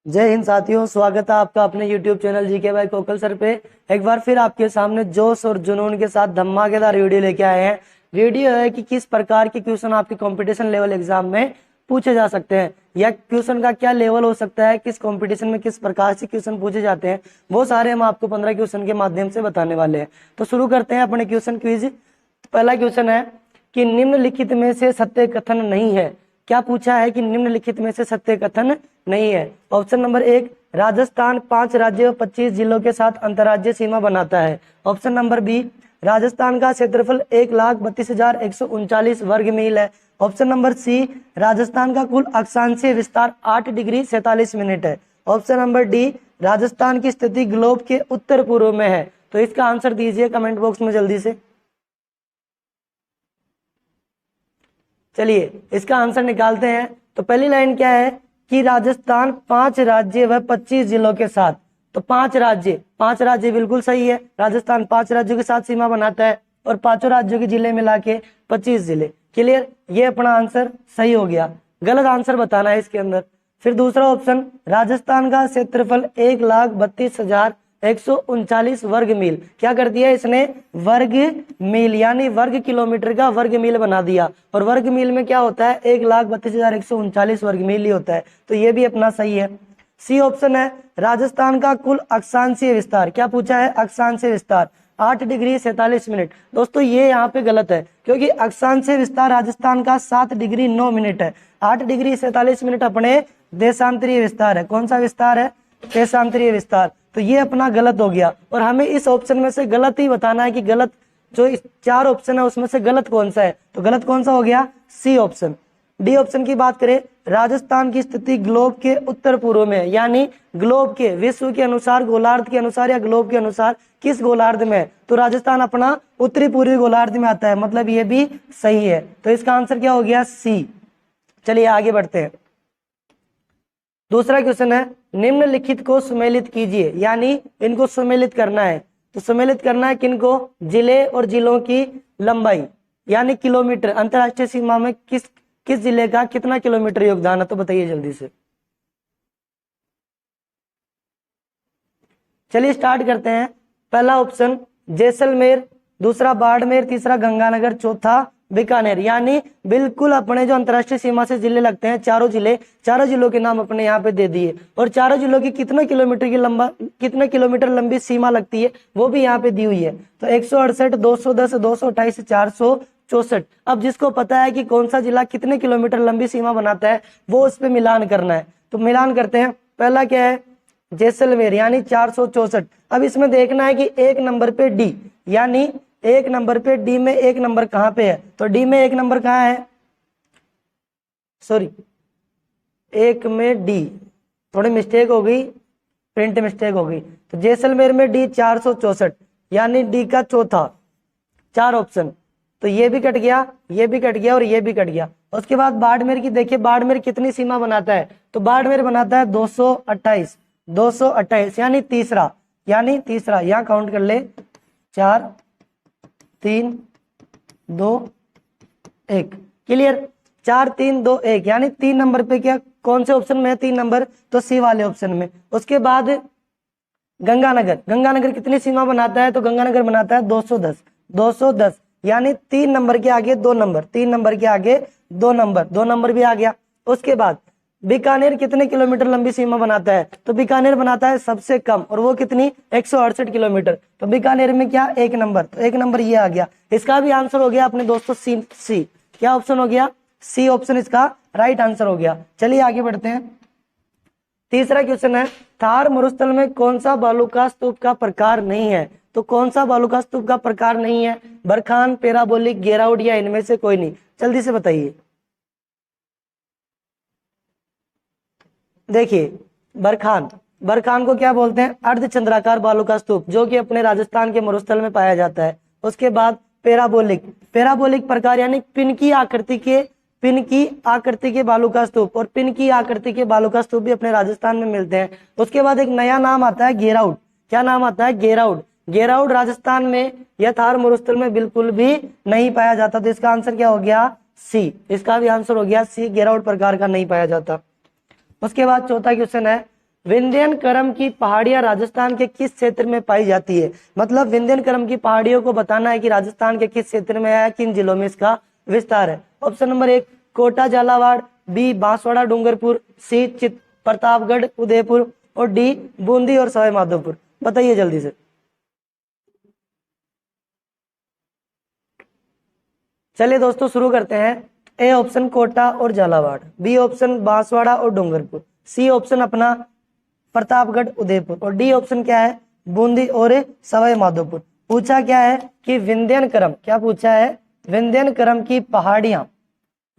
जय हिंद साथियों, स्वागत है आपका अपने YouTube channel GK by Kokalla sir पे। एक बार फिर आपके सामने जोश और जुनून के साथ धमाकेदार वीडियो लेके आए हैं। वीडियो है कि किस प्रकार के क्वेश्चन आपके कंपटीशन लेवल एग्जाम में पूछे जा सकते हैं, या क्वेश्चन का क्या लेवल हो सकता है, किस कंपटीशन में किस प्रकार से क्वेश्चन पूछे जाते हैं, वो सारे हम आपको 15 क्वेश्चन के माध्यम से बताने वाले हैं। तो शुरू करते हैं अपने क्वेश्चन क्विज। पहला क्वेश्चन है कि निम्नलिखित में से सत्य कथन नहीं है। क्या पूछा है कि निम्नलिखित में से सत्य कथन नहीं है। ऑप्शन नंबर 1, राजस्थान 5 राज्य व 25 जिलों के साथ अंतर्राज्यीय सीमा बनाता है। ऑप्शन नंबर बी, राजस्थान का क्षेत्रफल 1,32,139 वर्ग मील है। ऑप्शन नंबर सी, राजस्थान का कुल अक्षांशीय विस्तार 8 डिग्री 47 मिनट है। ऑप्शन नंबर डी, राजस्थान की स्थिति ग्लोब के उत्तर पूर्व में है। तो इसका आंसर दीजिए कमेंट बॉक्स में जल्दी से। चलिए इसका आंसर निकालते हैं। तो पहली लाइन क्या है कि राजस्थान 5 राज्य व 25 जिलों के साथ। तो 5 राज्य बिल्कुल सही है। राजस्थान 5 राज्यों के साथ सीमा बनाता है और 5 राज्यों के जिले मिला के 25 जिले। क्लियर, ये अपना आंसर सही हो गया। गलत आंसर बताना है इसके अंदर। फिर दूसरा ऑप्शन, राजस्थान का क्षेत्रफल 1,32,139 वर्ग मील। क्या कर दिया इसने, वर्ग मील यानी वर्ग किलोमीटर का वर्ग मील बना दिया। और वर्ग मील में क्या होता है, 1,32,139 वर्ग मील ही होता है। तो ये भी अपना सही है। सी ऑप्शन है, राजस्थान का कुल अक्षांशीय विस्तार। क्या पूछा है, अक्षांशीय विस्तार 8 डिग्री 47 मिनट। दोस्तों ये यहाँ पे गलत है, क्योंकि अक्षांशीय विस्तार राजस्थान का 7 डिग्री 9 मिनट है। 8 डिग्री 47 मिनट अपने देशांतरीय विस्तार है। कौन सा विस्तार है, देशांतरीय विस्तार। तो ये अपना गलत हो गया। और हमें इस ऑप्शन में से गलत ही बताना है कि गलत, जो इस 4 ऑप्शन है उसमें से गलत कौन सा है। तो गलत कौन सा हो गया, सी ऑप्शन। डी ऑप्शन की बात करें, राजस्थान की स्थिति ग्लोब के उत्तर पूर्व में है, यानी ग्लोब के, विश्व के अनुसार, गोलार्ध के अनुसार या ग्लोब के अनुसार किस गोलार्ध में है। तो राजस्थान अपना उत्तरी पूर्वी गोलार्ध में आता है, मतलब ये भी सही है। तो इसका आंसर क्या हो गया, सी। चलिए आगे बढ़ते हैं। दूसरा क्वेश्चन है, निम्नलिखित को सुमेलित कीजिए, यानी इनको सुमेलित करना है। तो सुमेलित करना है किनको, जिले और जिलों की लंबाई यानी किलोमीटर। अंतरराष्ट्रीय सीमा में किस जिले का कितना किलोमीटर योगदान है, तो बताइए जल्दी से। चलिए स्टार्ट करते हैं। पहला ऑप्शन जैसलमेर, दूसरा बाड़मेर, तीसरा गंगानगर, चौथा बीकानेर। यानी बिल्कुल अपने जो अंतरराष्ट्रीय सीमा से जिले लगते हैं, चारों जिलों के नाम अपने यहाँ पे दे दिए। और चारों जिलों की कितना किलोमीटर लंबी सीमा लगती है वो भी यहाँ पे दी हुई है। तो 168, 210, 228, 464। अब जिसको पता है कि कौन सा जिला कितने किलोमीटर लंबी सीमा बनाता है, वो उस पर मिलान करना है। तो मिलान करते हैं। पहला क्या है, जैसलमेर यानी 464। अब इसमें देखना है कि एक नंबर पे डी, यानी एक नंबर पे डी में एक नंबर कहाँ पे है। तो डी में एक नंबर कहाँ है, सॉरी एक में डी, थोड़ी मिस्टेक हो गई, प्रिंट मिस्टेक हो गई। तो जैसलमेर में डी 464 यानी डी का चौथा। 4 ऑप्शन, तो ये भी कट गया, ये भी कट गया और ये भी कट गया। उसके बाद बाड़मेर की देखिए, बाड़मेर कितनी सीमा बनाता है। तो बाड़मेर बनाता है 228 यानी तीसरा, यहाँ काउंट कर ले, 4 3 2 1। क्लियर, 4 3 2 1 यानी 3 नंबर पे क्या, कौन से ऑप्शन में है 3 नंबर, तो सी वाले ऑप्शन में। उसके बाद गंगानगर कितनी सीमा बनाता है। तो गंगानगर बनाता है 210 यानी 3 नंबर के आगे 2 नंबर, 3 नंबर के आगे 2 नंबर भी आ गया। उसके बाद बीकानेर कितने किलोमीटर लंबी सीमा बनाता है। तो बीकानेर बनाता है सबसे कम, और वो कितनी, 168 किलोमीटर। तो बीकानेर में क्या, 1 नंबर, तो 1 नंबर ये आ गया। इसका भी आंसर हो गया अपने दोस्तों सी। क्या ऑप्शन हो गया, सी ऑप्शन इसका राइट आंसर हो गया। चलिए आगे बढ़ते हैं। तीसरा क्वेश्चन है, थार मरुस्थल में कौन सा बालू का स्तूप का प्रकार नहीं है। तो कौन सा बालू का स्तूप का प्रकार नहीं है, बरखान, पैराबोलिक, गेराउड या इनमें से कोई नहीं। जल्दी से बताइए। देखिए बरखान को क्या बोलते हैं, अर्धचंद्राकार बालू का स्तूप, जो कि अपने राजस्थान के मरुस्थल में पाया जाता है। उसके बाद पैराबोलिक प्रकार यानी पिन की आकृति के बालू का स्तूप, और पिन की आकृति के बालू का स्तूप भी अपने राजस्थान में मिलते हैं। उसके बाद एक नया नाम आता है गेराउड। क्या नाम आता है, गेराउड राजस्थान में या थार मरुस्थल में बिल्कुल भी नहीं पाया जाता। तो इसका आंसर क्या हो गया, सी। इसका भी आंसर हो गया सी, गेराउड प्रकार का नहीं पाया जाता। उसके बाद चौथा क्वेश्चन है, विंध्यनकरम की पहाड़ियां राजस्थान के किस क्षेत्र में पाई जाती है? मतलब विंध्यनकरम की पहाड़ियों को बताना है कि राजस्थान के किस क्षेत्र में है, किन जिलों में इसका विस्तार है। Option number 1 Kota Jhalawar, B Banswara Dungarpur, C Pratapgarh Udaipur और डी बूंदी और सवाई माधोपुर। बताइए जल्दी से। चलिए दोस्तों शुरू करते हैं। ए ऑप्शन कोटा और झालावाड़, बी ऑप्शन बांसवाड़ा और डूंगरपुर, सी ऑप्शन अपना प्रतापगढ़ उदयपुर और डी ऑप्शन क्या है, बूंदी और सवाई माधोपुर। पूछा क्या है कि विंध्यनकरम, क्या पूछा है, विंध्यनकरम की पहाड़ियां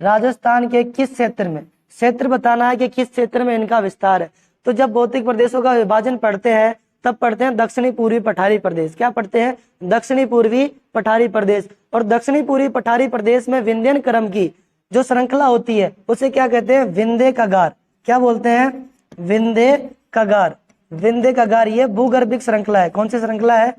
राजस्थान के किस क्षेत्र में, क्षेत्र बताना है कि किस क्षेत्र में इनका विस्तार है। तो जब भौतिक प्रदेशों का विभाजन पढ़ते हैं तब पढ़ते हैं दक्षिणी पूर्वी पठारी प्रदेश। क्या पढ़ते हैं, दक्षिणी पूर्वी पठारी प्रदेश। और दक्षिणी पूर्वी पठारी प्रदेश में विंध्यनकरम की जो श्रृंखला होती है उसे क्या कहते हैं, विंध्य कगार। क्या बोलते हैं, विंध्य कगार। विंध्य कगार ये भूगर्भिक श्रृंखला है। कौन सी श्रृंखला है,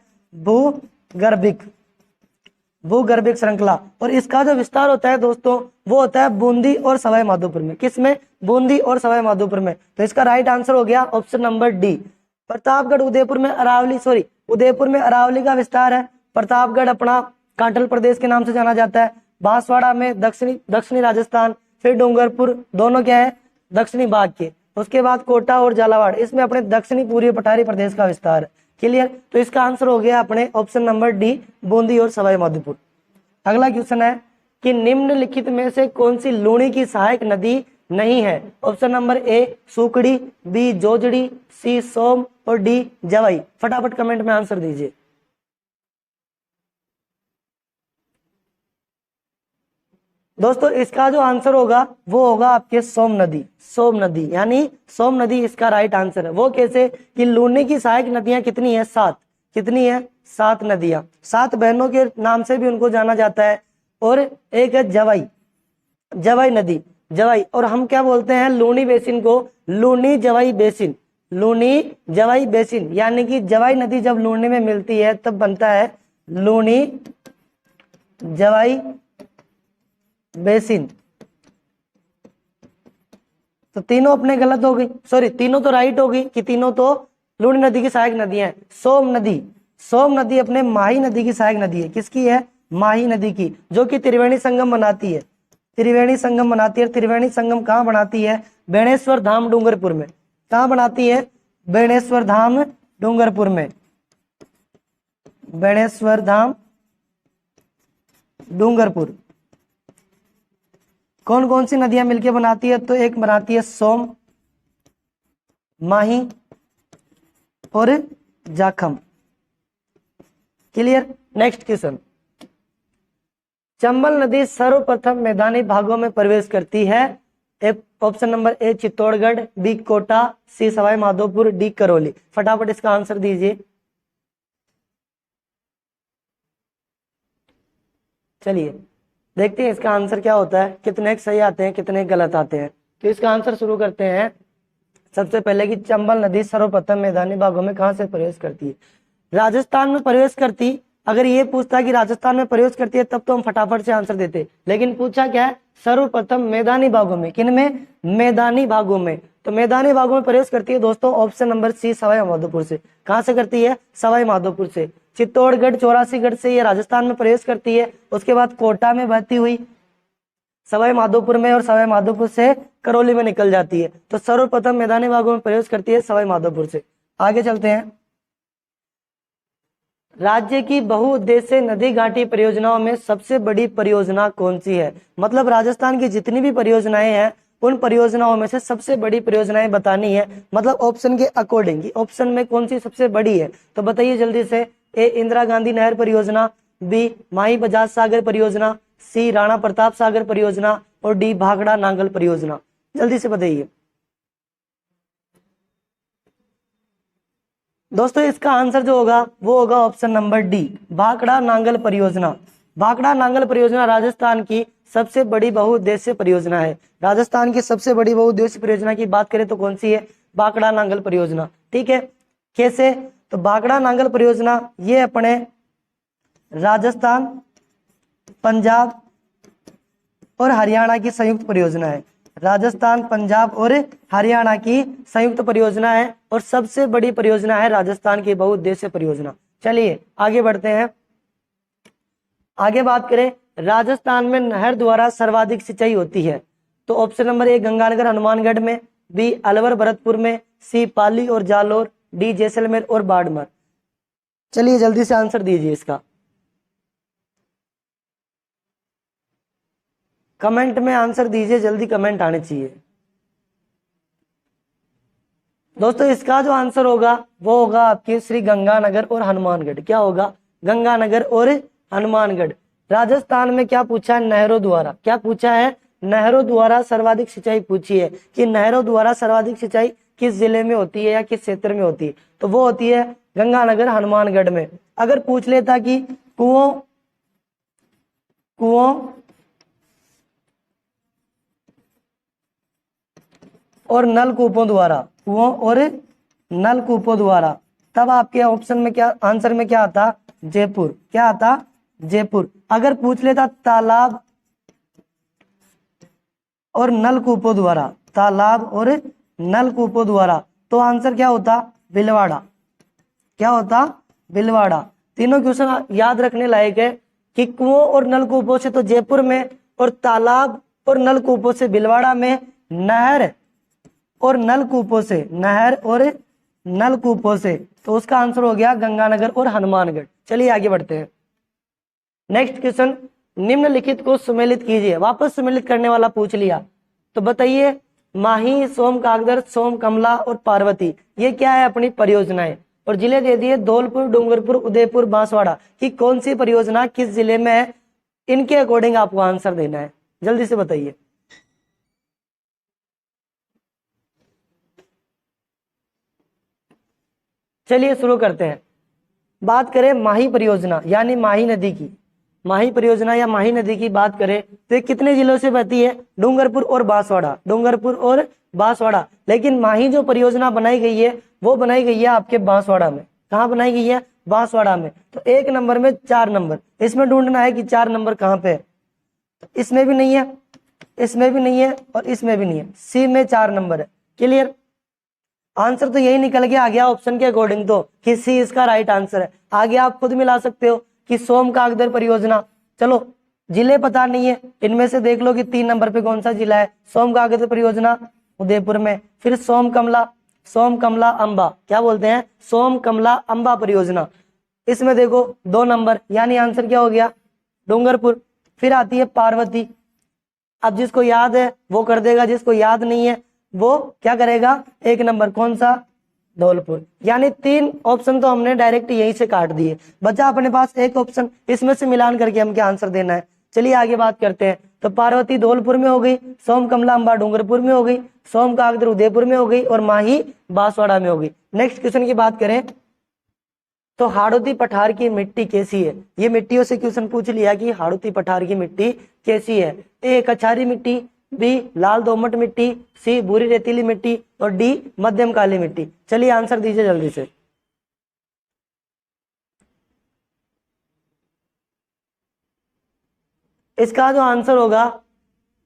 भूगर्भिक श्रृंखला। और इसका जो विस्तार होता है दोस्तों वो होता है बूंदी और सवाई माधोपुर में। किसमें, बूंदी और सवाई माधोपुर में। तो इसका राइट आंसर हो गया option number D. Pratapgarh Udaipur में उदयपुर में अरावली का विस्तार है। प्रतापगढ़ अपना कांठल प्रदेश के नाम से जाना जाता है। बांसवाड़ा में दक्षिणी राजस्थान, फिर डूंगरपुर, दोनों क्या है, दक्षिणी भाग के। उसके बाद कोटा और झालावाड़, इसमें अपने दक्षिणी पूर्वी पठारी प्रदेश का विस्तार है। क्लियर। तो इसका आंसर हो गया अपने ऑप्शन नंबर डी, बूंदी और सवाई माधोपुर। अगला क्वेश्चन है कि निम्नलिखित में से कौन सी लूणी की सहायक नदी नहीं है। ऑप्शन नंबर ए सुकड़ी, बी जोजड़ी, सी सोम और डी जवाई। फटाफट कमेंट में आंसर दीजिए। दोस्तों इसका जो आंसर होगा वो होगा आपके सोम नदी, यानी सोम नदी इसका राइट आंसर है। वो कैसे कि लूणी की सहायक नदियां कितनी है, 7। कितनी है, 7 नदियां। 7 बहनों के नाम से भी उनको जाना जाता है। और एक है जवाई नदी, जवाई। और हम क्या बोलते हैं लूणी बेसिन को, लूणी जवाई बेसिन। यानी कि जवाई नदी जब लूणी में मिलती है तब बनता है लूणी जवाई बेसिन। तो तीनों अपने गलत हो गई, सॉरी तीनों तो राइट हो गई कि तीनों तो लूणी नदी की सहायक नदियां हैं। सोम नदी अपने माही नदी की सहायक नदी है। किसकी है, माही नदी की, जो कि त्रिवेणी संगम बनाती है। त्रिवेणी संगम कहाँ बनाती है, बेणेश्वर धाम डूंगरपुर में। कहाँ बनाती है, बेणेश्वर धाम डूंगरपुर में। बेणेश्वर धाम डूंगरपुर। कौन कौन सी नदियां मिलकर बनाती है, तो एक बनाती है सोम, माही और Jakham. Clear. Next question, Chambal नदी सर्वप्रथम मैदानी भागों में प्रवेश करती है। Option number A Chittorgarh, B Kota, C Sawai Madhopur, D Karauli. फटाफट इसका आंसर दीजिए। चलिए देखते हैं इसका आंसर क्या होता है, कितने सही आते हैं कितने गलत आते हैं। तो इसका आंसर शुरू करते हैं। सबसे पहले कि चंबल नदी सर्वप्रथम मैदानी भागों में कहां से प्रवेश करती है, राजस्थान में प्रवेश करती। अगर ये पूछता कि राजस्थान में प्रवेश करती है तब तो हम फटाफट से आंसर देते, लेकिन पूछा क्या है, सर्वप्रथम मैदानी भागों में। किन में, मैदानी भागों में। तो मैदानी भागों में प्रवेश करती है दोस्तों option number C Sawai Madhopur से। कहां से करती है, सवाई माधोपुर से। चित्तौड़गढ़ 84गढ़ से ये राजस्थान में प्रवेश करती है। उसके बाद कोटा में बहती हुई सवाई माधोपुर में, और सवाई माधोपुर से करौली में निकल जाती है। तो सर्वप्रथम मैदानी भागों में प्रवेश करती है सवाई माधोपुर से। आगे चलते हैं। राज्य की बहुउद्देश्य नदी घाटी परियोजनाओं में सबसे बड़ी परियोजना कौन सी है। मतलब राजस्थान की जितनी भी परियोजनाएं हैं उन परियोजनाओं में से सबसे बड़ी परियोजनाएं बतानी है। मतलब ऑप्शन के अकॉर्डिंग ऑप्शन में कौन सी सबसे बड़ी है, तो बताइए जल्दी से। ए इंदिरा गांधी नहर परियोजना, बी माही बजाज सागर परियोजना, सी राणा प्रताप सागर परियोजना और डी भाखड़ा नांगल परियोजना। जल्दी से बताइए दोस्तों। इसका आंसर जो होगा वो होगा option number D, Bhakra Nangal परियोजना। भाखड़ा नांगल परियोजना राजस्थान की सबसे बड़ी बहुउद्देश्य परियोजना है। राजस्थान की सबसे बड़ी बहुउद्देश्य परियोजना की बात करें तो कौन सी है, भाखड़ा नांगल परियोजना। ठीक है, कैसे, तो भाखड़ा नांगल परियोजना ये अपने राजस्थान, पंजाब और हरियाणा की संयुक्त परियोजना है। राजस्थान, पंजाब और हरियाणा की संयुक्त परियोजना है और सबसे बड़ी परियोजना है राजस्थान की बहुउद्देश्य परियोजना। चलिए आगे बढ़ते हैं। आगे बात करें, राजस्थान में नहर द्वारा सर्वाधिक सिंचाई होती है। तो ऑप्शन नंबर ए गंगानगर हनुमानगढ़ में, बी अलवर भरतपुर में, सी पाली और जालोर, डी जैसलमेर और बाड़मेर। चलिए जल्दी से आंसर दीजिए इसका, कमेंट में आंसर दीजिए, जल्दी कमेंट आने चाहिए दोस्तों। इसका जो आंसर होगा वो होगा आपके श्री गंगानगर और हनुमानगढ़। क्या होगा? गंगानगर और हनुमानगढ़। राजस्थान में क्या पूछा है? नहरों द्वारा। क्या पूछा है? नहरों द्वारा सर्वाधिक सिंचाई पूछी है कि नहरों द्वारा सर्वाधिक सिंचाई किस जिले में होती है या किस क्षेत्र में होती है, तो वो होती है गंगानगर हनुमानगढ़ में। अगर पूछ लेता कि कुओं और नलकूपों द्वारा, कुओं और नलकूपों द्वारा, तब आपके ऑप्शन में क्या, आंसर में क्या आता? जयपुर। क्या आता? जयपुर। अगर पूछ लेता तालाब और नलकूपों द्वारा, तालाब और नलकूपों द्वारा, तो आंसर क्या होता? भीलवाड़ा। क्या होता? भीलवाड़ा। तीनों क्वेश्चन याद रखने लायक है कि कुओं और नलकूपों से तो जयपुर में, और तालाब और नलकूपों से भीलवाड़ा में, नहर और नलकूपों से, नहर और नलकूपों से, तो उसका आंसर हो गया गंगानगर और हनुमानगढ़। चलिए आगे बढ़ते हैं। नेक्स्ट क्वेश्चन, निम्नलिखित को सुमेलित कीजिए। वापस सुमेलित करने वाला पूछ लिया, तो बताइए माही, सोम कागदर, सोम कमला और पार्वती, ये क्या है? अपनी परियोजनाएं। और जिले दे दिए धौलपुर, डूंगरपुर, उदयपुर, बांसवाड़ा, कि कौन सी परियोजना किस जिले में है। इनके अकॉर्डिंग आपको आंसर देना है, जल्दी से बताइए। चलिए शुरू करते हैं। बात करें माही परियोजना यानी माही नदी की, माही परियोजना या माही नदी की बात करें तो कितने जिलों से बहती है? डूंगरपुर और बांसवाड़ा, डूंगरपुर और बांसवाड़ा। लेकिन माही जो परियोजना बनाई गई है वो बनाई गई है आपके बांसवाड़ा में। कहाँ बनाई गई है? बांसवाड़ा में। तो 1 नंबर में 4 नंबर, इसमें ढूंढना है कि 4 नंबर कहाँ पे है। तो इसमें भी नहीं है, इसमें भी नहीं है और इसमें भी नहीं है, सी में 4 नंबर है। क्लियर? आंसर तो यही निकल के आ गया ऑप्शन के अकॉर्डिंग, तो कि सी इसका राइट आंसर है। आगे आप खुद मिला सकते हो कि सोम कागदर परियोजना, चलो जिले पता नहीं है, इनमें से देख लो कि 3 नंबर पे कौन सा जिला है। सोम कागदर परियोजना उदयपुर में। फिर सोम कमला अंबा, क्या बोलते हैं? सोम कमला अंबा परियोजना, इसमें देखो 2 नंबर, यानी आंसर क्या हो गया? डूंगरपुर। फिर आती है पार्वती। अब जिसको याद है वो कर देगा, जिसको याद नहीं है वो क्या करेगा? 1 नंबर, कौन सा? धौलपुर। यानी 3 ऑप्शन तो हमने डायरेक्ट यहीं से काट दिए, बचा अपने पास 1 ऑप्शन, इसमें से मिलान करके हम क्या आंसर देना है। चलिए आगे बात करते हैं। तो पार्वती धौलपुर में हो गई, सोम कमला अंबा डूंगरपुर में हो गई, सोम कागदर उदयपुर में हो गई और माही बांसवाड़ा में हो गई। नेक्स्ट क्वेश्चन की बात करें तो हाड़ौती पठार की मिट्टी कैसी है? ये मिट्टियों से क्वेश्चन पूछ लिया कि हाड़ौती पठार की मिट्टी कैसी है। ए कछारी मिट्टी, बी लाल दोमट मिट्टी, सी भूरी रेतीली मिट्टी और डी मध्यम काली मिट्टी। चलिए आंसर दीजिए जल्दी से। इसका जो आंसर होगा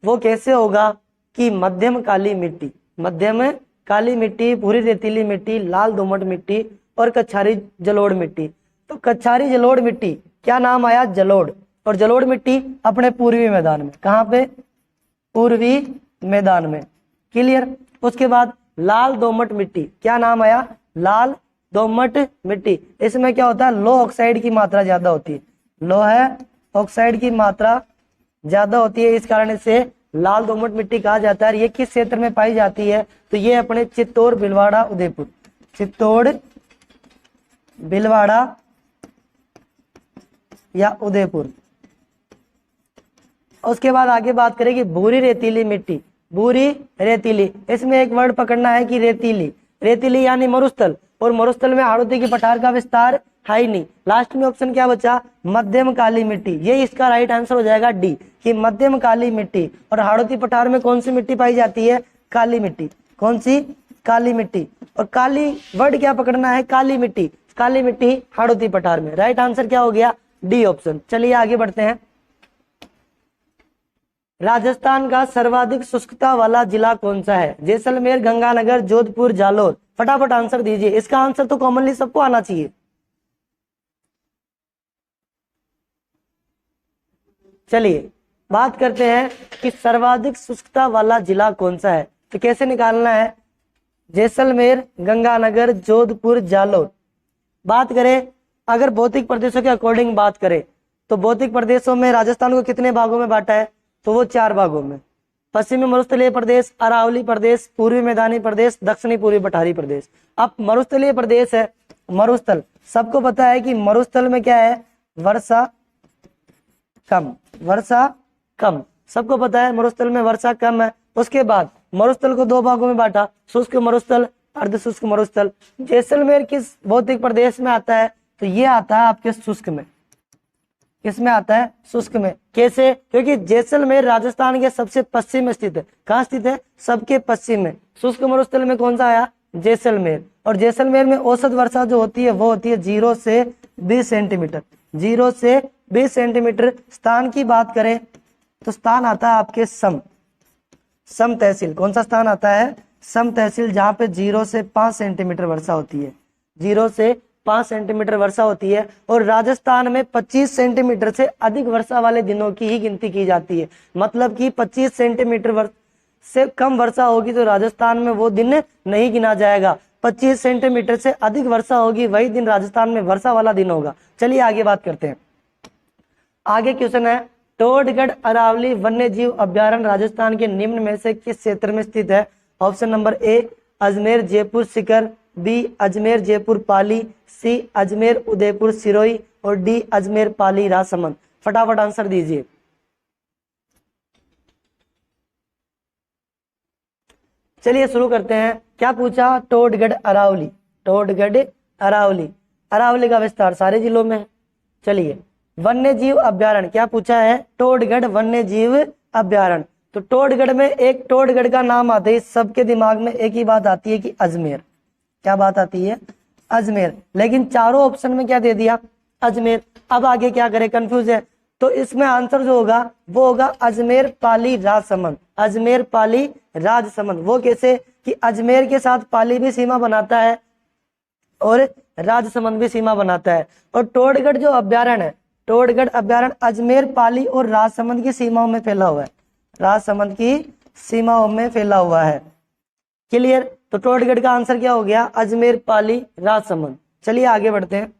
वो कैसे होगा कि मध्यम काली मिट्टी, मध्यम काली मिट्टी, भूरी रेतीली मिट्टी, लाल दोमट मिट्टी और कछारी जलोढ़ मिट्टी। तो कछारी जलोढ़ मिट्टी, क्या नाम आया? जलोढ़। और जलोढ़ मिट्टी अपने पूर्वी मैदान में, कहाँ पे? पूर्वी मैदान में। क्लियर? उसके बाद लाल दोमट मिट्टी, क्या नाम आया? लाल दोमट मिट्टी। इसमें क्या होता है? लोह ऑक्साइड की मात्रा ज्यादा होती है, लोह ऑक्साइड की मात्रा ज्यादा होती है, इस कारण से लाल दोमट मिट्टी कहा जाता है। ये किस क्षेत्र में पाई जाती है? तो ये अपने चित्तौड़, भीलवाड़ा, उदयपुर, चित्तौड़, भीलवाड़ा या उदयपुर। उसके बाद आगे बात करें कि भूरी रेतीली मिट्टी, भूरी रेतीली, इसमें एक वर्ड पकड़ना है कि रेतीली, रेतीली यानी मरुस्थल, और मरुस्थल में हाड़ौती की पठार का विस्तार है ही नहीं। लास्ट में ऑप्शन क्या बचा? मध्यम काली मिट्टी। ये इसका राइट आंसर हो जाएगा डी, कि मध्यम काली मिट्टी। और हाड़ौती पठार में कौन सी मिट्टी पाई जाती है? काली मिट्टी। कौन सी? काली मिट्टी। और काली वर्ड क्या पकड़ना है? काली मिट्टी, काली मिट्टी हाड़ौती पठार में। राइट आंसर क्या हो गया? D option. चलिए आगे बढ़ते हैं। राजस्थान का सर्वाधिक शुष्कता वाला जिला कौन सा है? जैसलमेर, गंगानगर, जोधपुर, जालोर। फटाफट आंसर दीजिए। इसका आंसर तो कॉमनली सबको आना चाहिए। चलिए बात करते हैं कि सर्वाधिक शुष्कता वाला जिला कौन सा है। तो कैसे निकालना है? जैसलमेर, गंगानगर, जोधपुर, जालोर। बात करें अगर भौतिक प्रदेशों के अकॉर्डिंग बात करें तो भौतिक प्रदेशों में राजस्थान को कितने भागों में बांटा है? तो वो 4 भागों में। पश्चिमी मरुस्थलीय प्रदेश, अरावली प्रदेश, पूर्वी मैदानी प्रदेश, दक्षिणी पूर्वी पठारी प्रदेश। अब मरुस्थलीय प्रदेश है, मरुस्थल सबको पता है कि मरुस्थल में क्या है? वर्षा कम, वर्षा कम, सबको पता है मरुस्थल में वर्षा कम है। उसके बाद मरुस्थल को 2 भागों में बांटा, शुष्क मरुस्थल, अर्धशुष्क मरुस्थल। जैसलमेर किस भौतिक प्रदेश में आता है? तो ये आता है आपके शुष्क में। किसमें आता है? शुष्क में। कैसे? क्योंकि जैसलमेर राजस्थान के सबसे पश्चिम में स्थित है। कहाँ स्थित है? सबके पश्चिम में। शुष्क मरुस्थल में कौन सा आया? जैसलमेर। और जैसलमेर में औसत वर्षा जो होती है वो होती है 0 से 20 सेंटीमीटर। 0 से 20 सेंटीमीटर। स्थान की बात करें तो स्थान आता है आपके सम तहसील। कौन सा स्थान आता है? सम तहसील, जहाँ पे 0 से 5 सेंटीमीटर वर्षा होती है। 0 से 5 सेंटीमीटर वर्षा होती है। और राजस्थान में 25 सेंटीमीटर से अधिक वर्षा वाले दिनों की ही गिनती की जाती है। मतलब कि 25 सेंटीमीटर से कम वर्षा होगी तो राजस्थान में वो दिन नहीं गिना जाएगा। 25 सेंटीमीटर से अधिक वर्षा होगी वही दिन राजस्थान में वर्षा वाला दिन होगा। चलिए आगे बात करते हैं। आगे क्वेश्चन है, टोडगढ़ अरावली वन्य जीव अभ्यारण्य राजस्थान के निम्न में से किस क्षेत्र में स्थित है? Option number A Ajmer Jaipur Sikar, B Ajmer Jaipur Pali, C Ajmer Udaipur Sirohi और डी अजमेर पाली राजसमंद। फटाफट आंसर दीजिए। चलिए शुरू करते हैं। क्या पूछा? टोडगढ़ अरावली। टोडगढ़ अरावली, अरावली का विस्तार सारे जिलों में है। चलिए वन्य जीव अभ्यारण्य क्या पूछा है? टोडगढ़ वन्य जीव अभ्यारण्य। तो टोडगढ़ में एक टोडगढ़ का नाम आते ही सबके दिमाग में एक ही बात आती है कि अजमेर। क्या बात आती है? अजमेर। लेकिन चारों ऑप्शन में क्या दे दिया? अजमेर। अब आगे क्या करें? कंफ्यूज है। तो इसमें आंसर जो होगा वो होगा अजमेर पाली राजसमंद। अजमेर पाली राजसमंद। वो कैसे? कि अजमेर के साथ पाली भी सीमा बनाता है और राजसमंद भी सीमा बनाता है। और टोडगढ़ जो अभ्यारण्य है, टोडगढ़ अभ्यारण्य अजमेर पाली और राजसमंद की सीमाओं में फैला हुआ है। राजसमंद की सीमाओं में फैला हुआ है। क्लियर? तो टोडगढ़ का आंसर क्या हो गया? अजमेर पाली राजसमंद। चलिए आगे बढ़ते हैं।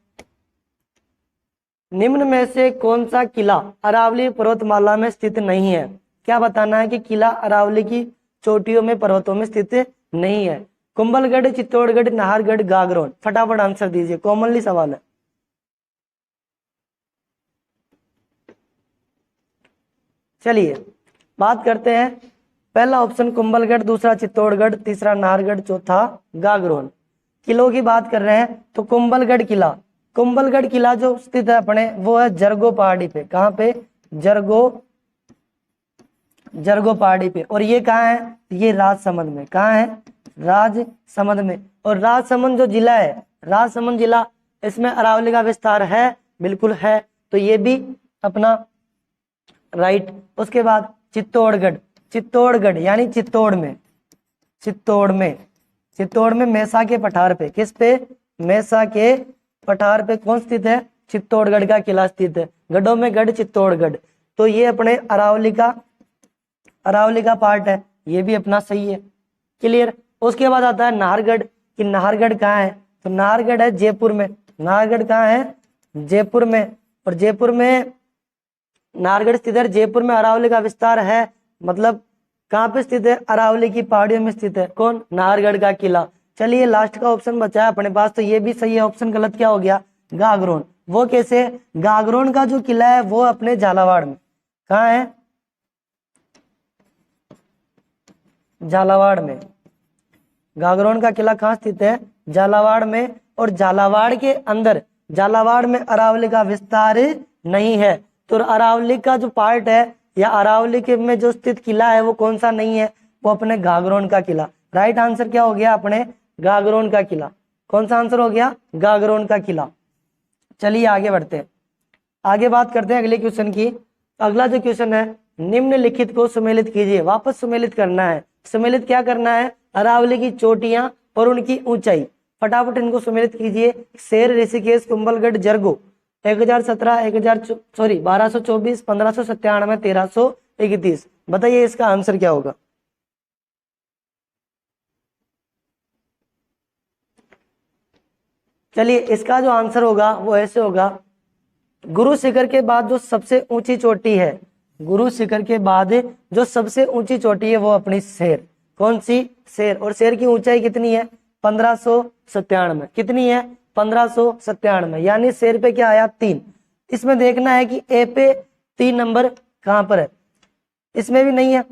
निम्न में से कौन सा किला अरावली पर्वतमाला में स्थित नहीं है? क्या बताना है कि किला अरावली की चोटियों में पर्वतों में स्थित नहीं है? कुंभलगढ़, चित्तौड़गढ़, नाहरगढ़, गागरोन। फटाफट आंसर दीजिए, कॉमनली सवाल है। चलिए बात करते हैं। पहला ऑप्शन कुंभलगढ़, दूसरा चित्तौड़गढ़, तीसरा नाहरगढ़, चौथा गागरोन। किलों की बात कर रहे हैं तो कुंभलगढ़ किला, कुंभलगढ़ किला जो स्थित है अपने वो है जरगो पहाड़ी पे। कहाँ पे? जरगो पहाड़ी पे। और ये कहाँ है? ये राजसमंद में। कहाँ है? राजसमंद में। और राजसमंद जो जिला है, राजसमंद जिला, इसमें अरावली का विस्तार है? बिल्कुल है। तो ये भी अपना राइट। उसके बाद चित्तौड़गढ़, चित्तौड़गढ़ यानी चित्तौड़ में, चित्तौड़ में मैसा के पठार पे। किस पे? मैसा के पठार पे कौन स्थित है? चित्तौड़गढ़ का किला स्थित है। गढ़ों में गढ़ चित्तौड़गढ़। तो ये अपने अरावली का पार्ट है। ये भी अपना सही है। क्लियर? उसके बाद आता है नाहरगढ़ कि नाहरगढ़ कहाँ है? तो नाहरगढ़ है जयपुर में। नाहरगढ़ कहाँ है? जयपुर में। और जयपुर में नाहरगढ़ स्थित है। जयपुर में अरावली का विस्तार है। मतलब कहाँ पे स्थित है? अरावली की पहाड़ियों में स्थित है। कौन? नाहरगढ़ का किला। चलिए लास्ट का ऑप्शन बचा है अपने पास, तो ये भी सही है। ऑप्शन गलत क्या हो गया? गागरोन। वो कैसे? गागरोन का जो किला है वो अपने झालावाड़ में। कहाँ है? झालावाड़ में। गागरोन का किला कहाँ स्थित है? झालावाड़ में। और झालावाड़ के अंदर, झालावाड़ में अरावली का विस्तार नहीं है। तो अरावली का जो पार्ट है या अरावली के में जो स्थित किला है वो कौन सा नहीं है? वो अपने गागरोन का किला। राइट आंसर क्या हो गया? अपने गागरोन का किला। कौन सा आंसर हो गया? गागरोन का किला। चलिए आगे बढ़ते हैं। आगे बात करते हैं अगले क्वेश्चन की। अगला जो क्वेश्चन है निम्नलिखित को सम्मिलित कीजिए। वापस सम्मिलित करना है। सम्मिलित क्या करना है? अरावली की चोटियां और उनकी ऊंचाई। फटाफट इनको सम्मिलित कीजिए। शेर, ऋषिकेश, कुंभलगढ़, जरगो। 1017, 1224, 1597, 1331। बताइए इसका आंसर क्या होगा? चलिए इसका जो आंसर होगा वो ऐसे होगा, गुरु शिखर के बाद जो सबसे ऊंची चोटी है, गुरु शिखर के बाद जो सबसे ऊंची चोटी है वो अपनी शेर। कौन सी? शेर। और शेर की ऊंचाई कितनी है? 1597। कितनी है? 1597। यानी शेर पे क्या आया? 3। इसमें देखना है कि ए पे 3 नंबर कहां पर है। इसमें भी नहीं है,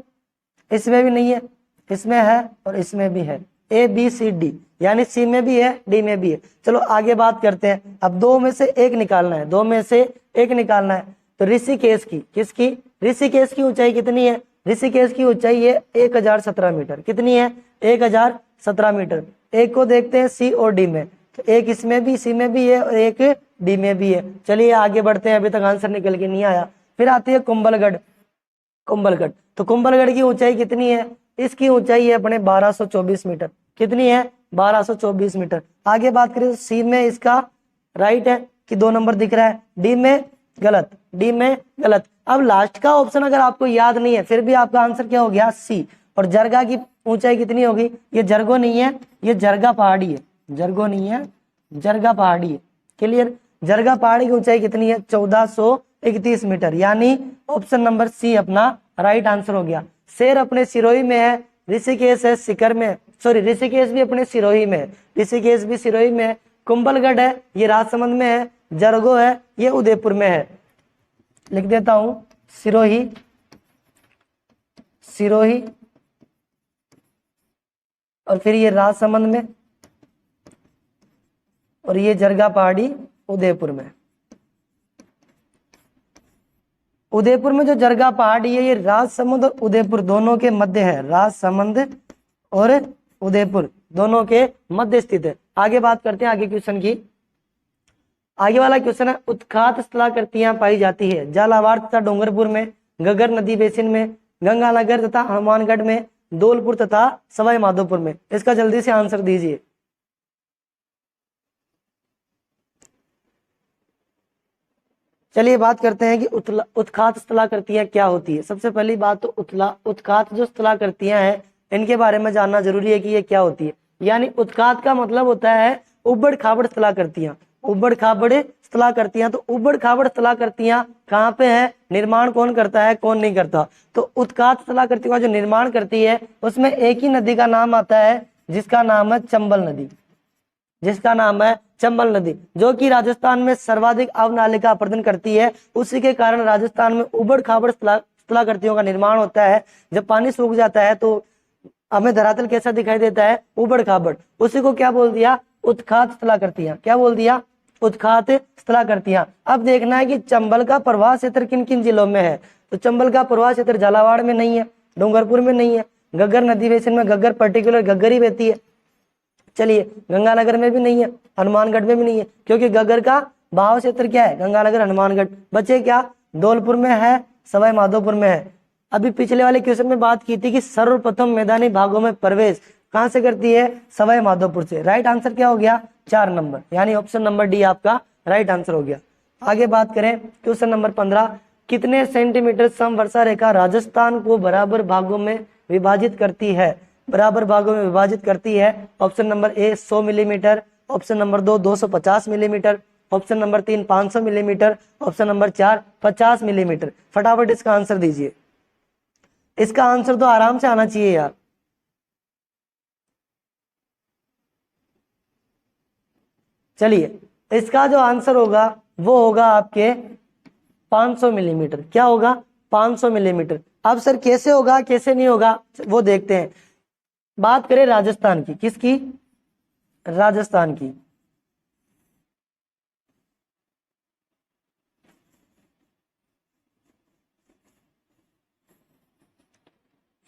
इसमें भी नहीं है, इसमें है और इसमें भी है। ए बी सी डी, यानी सी में भी है, डी में भी है। चलो आगे बात करते हैं। अब 2 में से एक निकालना है, 2 में से एक निकालना है। तो ऋषिकेश की, किसकी? ऋषिकेश की ऊंचाई कितनी है? ऋषिकेश की ऊंचाई है 1017 मीटर। कितनी है? 1017 मीटर। एक को देखते हैं सी और डी में, तो एक इसमें भी, सी में भी है और एक डी में भी है। चलिए आगे बढ़ते हैं, अभी तक आंसर निकल के नहीं आया। फिर आती है कुंभलगढ़। कुंभलगढ़, तो कुंभलगढ़ की ऊंचाई कितनी है? इसकी ऊंचाई है अपने 1224 मीटर। कितनी है? 1224 मीटर। आगे बात करें तो सी में इसका राइट है कि 2 नंबर दिख रहा है, डी में गलत, डी में गलत। अब लास्ट का ऑप्शन अगर आपको याद नहीं है फिर भी आपका आंसर क्या हो गया? सी। और जरगा की ऊंचाई कितनी होगी? ये जरगो नहीं है, ये जरगा पहाड़ी है। जरगो नहीं है, जरगा पहाड़ी है। क्लियर? जरगा पहाड़ी की ऊंचाई कितनी है? 1431 मीटर। यानी ऑप्शन नंबर सी अपना राइट आंसर हो गया। शेर अपने सिरोही में है, ऋषिकेश है शिखर में, सॉरी ऋषिकेश भी अपने सिरोही में है, ऋषिकेश भी सिरोही में है। कुंभलगढ़ है ये राजसमंद में है, जरगो है ये उदयपुर में है। लिख देता हूं, सिरोही, सिरोही और फिर ये राजसमंद में और ये जरगा पहाड़ी उदयपुर में। उदयपुर में जो जरगा पहाड़ी है ये राजसमंद और उदयपुर दोनों के मध्य है। राजसमंद और उदयपुर दोनों के मध्य स्थित है। आगे बात करते हैं आगे क्वेश्चन की। आगे वाला क्वेश्चन है, उत्खात स्थलाकृतियां पाई जाती है झालावाड़ तथा डूंगरपुर में, घग्गर नदी बेसिन में, गंगानगर तथा हनुमानगढ़ में, धौलपुर तथा सवाई माधोपुर में। इसका जल्दी से आंसर दीजिए। चलिए बात करते हैं कि उत्खात स्थलाकृतियां क्या होती है। सबसे पहली बात तो उत्खात जो स्थलाकृतियां हैं इनके बारे में जानना जरूरी है कि ये क्या होती है। यानी उत्खात का मतलब होता है उबड़ खाबड़ स्थलाकृतियां। उबड़ खाबड़ स्थलाकृतियां, तो उबड़ खाबड़ स्थलाकृतियां कहाँ पे है? निर्माण कौन करता है, कौन नहीं करता? तो उत्खात स्थलाकृतियों का जो निर्माण करती है उसमें एक ही नदी का नाम आता है जिसका नाम है चंबल नदी, जिसका नाम है चंबल नदी, जो कि राजस्थान में सर्वाधिक अवनालिका अपरदन करती है। उसी के कारण राजस्थान में उबड़ खाबड़ स्थलाकृतियों का निर्माण होता है। जब पानी सूख जाता है तो हमें धरातल कैसा दिखाई देता है? उबड़ खाबड़। उसी को क्या बोल दिया? उत्खात स्थलाकृतियां। क्या बोल दिया? उत्खात स्थलाकृतियां। अब देखना है कि चंबल का प्रवाह क्षेत्र किन किन जिलों में है। तो चंबल का प्रवाह क्षेत्र झालावाड़ में नहीं है, डूंगरपुर में नहीं है, घग्गर नदी बेसिन में घग्गर पर्टिकुलर घग्गर ही बहती है। चलिए गंगानगर में भी नहीं है, हनुमानगढ़ में भी नहीं है, क्योंकि घग्गर का बहाव क्षेत्र क्या है? गंगानगर हनुमानगढ़। बचे क्या? धौलपुर में है, सवाई माधोपुर में है। अभी पिछले वाले क्वेश्चन में बात की थी कि सर्वप्रथम मैदानी भागों में प्रवेश कहां से करती है? सवाई माधोपुर से। राइट आंसर क्या हो गया? 4 नंबर, यानी ऑप्शन नंबर डी आपका राइट आंसर हो गया। आगे बात करें क्वेश्चन नंबर 15, कितने सेंटीमीटर समवर्षा रेखा राजस्थान को बराबर भागों में विभाजित करती है? बराबर भागों में विभाजित करती है। ऑप्शन नंबर ए 100 millimetre, option number 2 250 millimetre, option number 3 500 millimetre, option number 4 50 millimetre. फटाफट इसका आंसर दीजिए। इसका आंसर तो आराम से आना चाहिए यार। चलिए इसका जो आंसर होगा वो होगा आपके 500 मिलीमीटर। क्या होगा? 500 मिलीमीटर। अब सर कैसे होगा कैसे नहीं होगा वो देखते हैं। बात करें राजस्थान की, किसकी? राजस्थान की।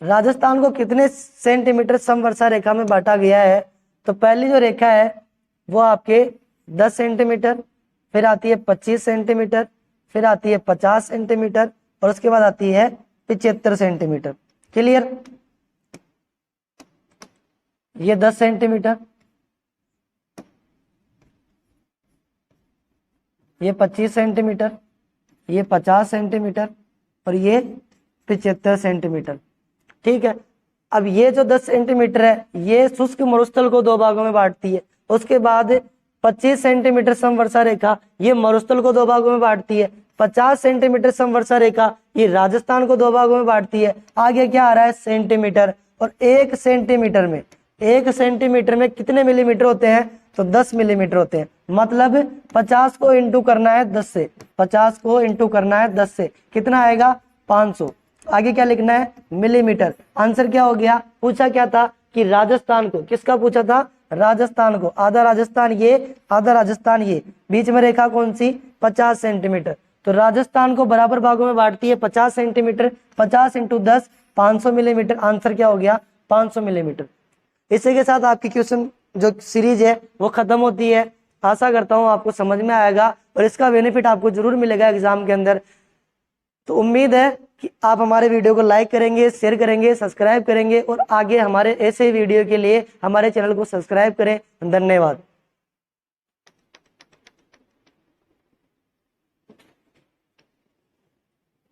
राजस्थान को कितने सेंटीमीटर समवर्षा रेखा में बांटा गया है? तो पहली जो रेखा है वो आपके 10 सेंटीमीटर, फिर आती है 25 सेंटीमीटर, फिर आती है 50 सेंटीमीटर और उसके बाद आती है 75 सेंटीमीटर। क्लियर? ये 10 सेंटीमीटर, ये 25 सेंटीमीटर, ये 50 सेंटीमीटर और ये 75 सेंटीमीटर। ठीक है। अब ये जो 10 सेंटीमीटर है ये शुष्क मरुस्थल को 2 भागों में बांटती है। उसके बाद 25 सेंटीमीटर समवर्षा रेखा ये मरुस्थल को 2 भागों में बांटती है। 50 सेंटीमीटर समवर्षा रेखा ये राजस्थान को 2 भागों में बांटती है। आगे क्या आ रहा है? सेंटीमीटर। और 1 सेंटीमीटर में कितने मिलीमीटर होते हैं? तो 10 मिलीमीटर होते हैं। मतलब 50 को इंटू करना है 10 से, 50 को इंटू करना है 10 से, कितना आएगा? 500। आगे क्या लिखना है? मिलीमीटर। आंसर क्या हो गया? पूछा क्या था कि राजस्थान को, किसका पूछा था? राजस्थान को। आधा राजस्थान ये, आधा राजस्थान ये, बीच में रेखा कौन सी? 50 सेंटीमीटर। तो राजस्थान को बराबर भागों में बांटती है 50 सेंटीमीटर, 50 इंटू 10 500 मिलीमीटर। आंसर क्या हो गया? 500 मिलीमीटर। इसी के साथ आपकी क्वेश्चन जो सीरीज है वो खत्म होती है। आशा करता हूँ आपको समझ में आएगा और इसका बेनिफिट आपको जरूर मिलेगा एग्जाम के अंदर। तो उम्मीद है कि आप हमारे वीडियो को लाइक करेंगे, शेयर करेंगे, सब्सक्राइब करेंगे और आगे हमारे ऐसे वीडियो के लिए हमारे चैनल को सब्सक्राइब करें। धन्यवाद।